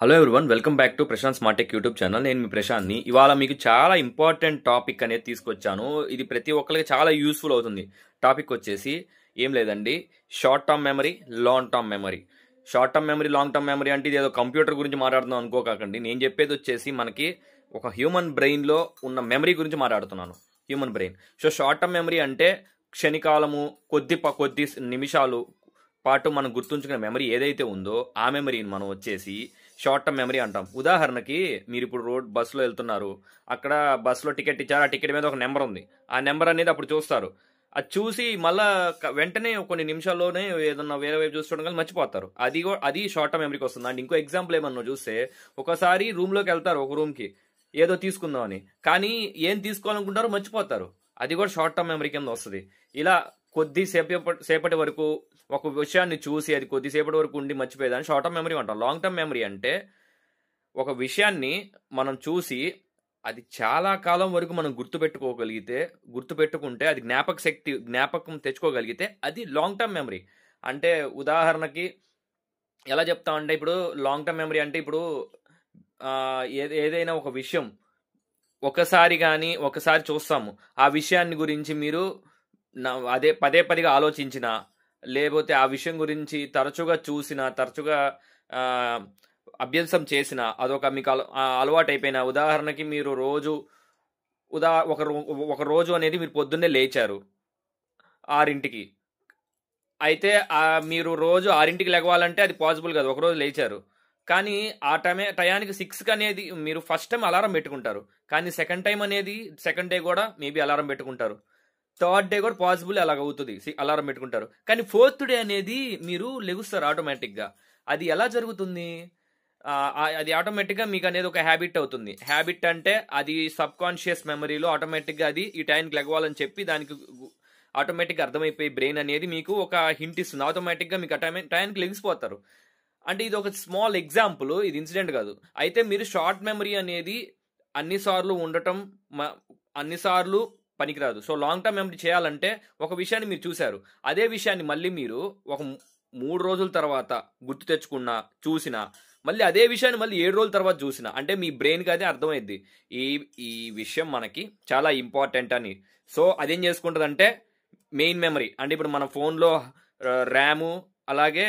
Hello everyone, welcome back to Prashanth smart tech YouTube channel. నేను మీ ప్రశాంత్ని. ఇవాళ మీకు చాలా ఇంపార్టెంట్ టాపిక్ అనేది తీసుకొచ్చాను. ఇది ప్రతి ఒక్కరికి చాలా యూస్ఫుల్ అవుతుంది. టాపిక్ వచ్చేసి ఏం లేదండి, short term memory, long term memory. Short term memory, long term memory అంటే ఇది ఏదో కంప్యూటర్ గురించి మాట్లాడుతున్నాం అనుకోకండి. నేను చెప్పేది వచ్చేసి మనకి ఒక హ్యూమన్ బ్రెయిన్లో ఉన్న మెమరీ గురించి మాట్లాడుతున్నాను. Human brain. So short term memory అంటే క్షణికాలము, కొద్ది నిమిషాలు పాటు మనం గుర్తుంచుకునే మెమరీ ఏదైతే ఉందో ఆ మెమరీని మనం వచ్చేసి షార్ట్ టర్మ్ మెమరీ అంటాం. ఉదాహరణకి మీరు ఇప్పుడు బస్సులో వెళ్తున్నారు, అక్కడ బస్సులో టికెట్ ఇచ్చారు, ఆ టికెట్ మీద ఒక నెంబర్ ఉంది. ఆ నెంబర్ అనేది అప్పుడు చూస్తారు. అది చూసి మళ్ళా వెంటనే కొన్ని నిమిషాల్లోనే ఏదన్నా వేరే వైపు చూసుకోవడం కానీ మర్చిపోతారు. అది షార్ట్ టర్మ్ మెమరీకి వస్తుంది. అండ్ ఇంకో ఎగ్జాంపుల్ ఏమన్నా చూస్తే, ఒకసారి రూమ్లోకి వెళ్తారు, ఒక రూమ్కి ఏదో తీసుకుందామని, కానీ ఏం తీసుకోవాలనుకుంటారో మర్చిపోతారు. అది కూడా షార్ట్ టర్మ్ మెమరీ కింద వస్తుంది. ఇలా సేపటి వరకు ఒక విషయాన్ని చూసి అది కొద్దిసేపటి వరకు ఉండి మర్చిపోయేదాన్ని షార్ట్ టర్మ్ మెమరీ అంటాం. లాంగ్ టర్మ్ మెమరీ అంటే ఒక విషయాన్ని మనం చూసి అది చాలా కాలం వరకు మనం గుర్తుపెట్టుకుంటే అది జ్ఞాపకం తెచ్చుకోగలిగితే అది లాంగ్ టర్మ్ మెమరీ. అంటే ఉదాహరణకి ఎలా చెప్తామంటే, ఇప్పుడు లాంగ్ టర్మ్ మెమరీ అంటే ఇప్పుడు ఏదైనా ఒక విషయం ఒకసారి చూస్తాము. ఆ విషయాన్ని గురించి మీరు అదే పదే ఆలోచించిన, లేకపోతే ఆ విషయం గురించి తరచుగా చూసిన, తరచుగా అభ్యాసం చేసిన, అదొక మీకు అలవాటు అయిపోయిన. ఉదాహరణకి మీరు ఒక రోజు అనేది మీరు పొద్దున్నే లేచారు 6ంటికి. అయితే మీరు రోజు 6ంటికి లెగవాలంటే అది పాసిబుల్ కాదు. ఒకరోజు లేచారు, కానీ ఆ టయానికి 6కి అనేది మీరు ఫస్ట్ టైం అలారం పెట్టుకుంటారు. కానీ సెకండ్ డే కూడా మేబీ అలారం పెట్టుకుంటారు. థర్డ్ డే కూడా పాసిబుల్ అలాగ అవుతుంది, అలారం పెట్టుకుంటారు. కానీ 4th డే అనేది మీరు లెగుస్తారు ఆటోమేటిక్గా. అది ఎలా జరుగుతుంది? అది ఆటోమేటిక్గా మీకు అనేది ఒక హ్యాబిట్ అవుతుంది. హ్యాబిట్ అంటే అది సబ్ కాన్షియస్ మెమరీలో ఆటోమేటిక్గా అది ఈ టైంకి లెగవాలని చెప్పి దానికి ఆటోమేటిక్గా అర్థమైపోయి బ్రెయిన్ అనేది మీకు ఒక హింట్ ఇస్తుంది. ఆటోమేటిక్గా మీకు టైంకి లెగిసిపోతారు. అంటే ఇది ఒక స్మాల్ ఎగ్జాంపుల్, ఇది ఇన్సిడెంట్ కాదు. అయితే మీరు షార్ట్ మెమరీ అనేది అన్నిసార్లు పనికిరాదు. సో లాంగ్ టర్మ్ మెమరీ చేయాలంటే ఒక విషయాన్ని మీరు చూశారు, అదే విషయాన్ని మళ్ళీ మీరు ఒక 3 రోజుల తర్వాత గుర్తు తెచ్చుకున్నా, చూసినా, మళ్ళీ అదే విషయాన్ని మళ్ళీ 7 రోజుల తర్వాత చూసినా, అంటే మీ బ్రెయిన్కి అదే అర్థమైద్ది ఈ విషయం మనకి చాలా ఇంపార్టెంట్ అని. సో అదేం చేసుకుంటుందంటే మెయిన్ మెమరీ. అంటే ఇప్పుడు మన ఫోన్లో ర్యాము, అలాగే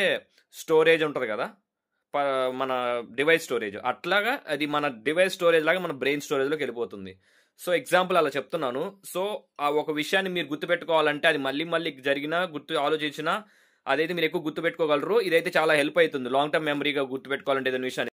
స్టోరేజ్ ఉంటుంది కదా, మన డివైస్ స్టోరేజ్, అట్లాగా అది మన డివైస్ స్టోరేజ్ లాగా మన బ్రెయిన్ స్టోరేజ్లోకి వెళ్ళిపోతుంది. సో ఎగ్జాంపుల్ అలా చెప్తున్నాను. సో ఆ ఒక విషయాన్ని మీరు గుర్తుపెట్టుకోవాలంటే అది మళ్ళీ జరిగినా, ఆలోచించినా అదైతే మీరు ఎక్కువ గుర్తుపెట్టుకోగలరు. ఇదైతే చాలా హెల్ప్ అవుతుంది లాంగ్ టర్మ్ మెమరీగా గుర్తుపెట్టుకోవాలంటే ఏదైనా విషయాన్ని.